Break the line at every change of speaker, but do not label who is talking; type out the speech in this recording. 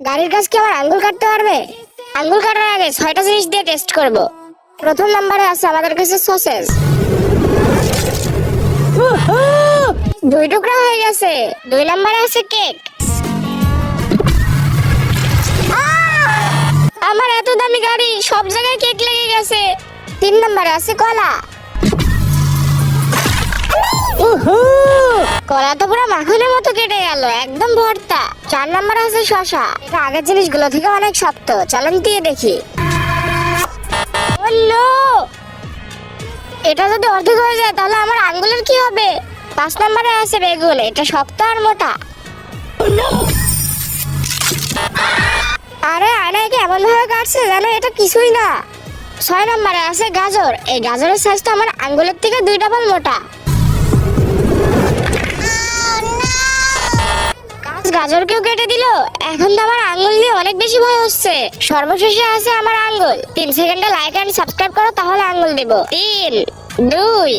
গাড়ির কাজ কি আমার আঙ্গুল কাটতে পারবে? আঙ্গুল কাটার আগে 6টা জিনিস দিয়ে টেস্ট করব। প্রথম নম্বরে আছে আমাদের কাছে সসেজ। 2 টুকরা হয়ে গেছে। 2 নম্বরে আছে কেক। আমার এত দামি গাড়ি, সব জায়গায় কেক লেগে গেছে। 3 নম্বরে আছে কলা। কলা তো পুরো মাখনের মতো কেটে গেল, একদম ভর্তা। 4 নম্বরে আছে শসা। এটা আগের জিনিসগুলো থেকে অনেক শক্ত, চলেন দিয়ে দেখি। এটা যদি অর্ধেক হয়ে যায় তাহলে আমার আঙ্গুলের কি হবে? 5 নম্বরে আছে বেগুন। এটা শক্ত আর মোটা। আরে আয়নাকে এমন ভাবে কাটছে যেন এটা কিছুই না। 6 নম্বরে আছে গাজর। এই গাজরের সাইজটা আমার আঙ্গুলের থেকে 2 ডাবল মোটা। গাজরকেও কেটে দিল। এখন তো আমার আঙ্গুল দিয়ে অনেক বেশি ভয় হচ্ছে। সর্বশেষে আছে আমার আঙ্গুল। 3 সেকেন্ডে লাইক এন্ড সাবস্ক্রাইব করো, তাহলে আঙ্গুল দেব। 3, 2,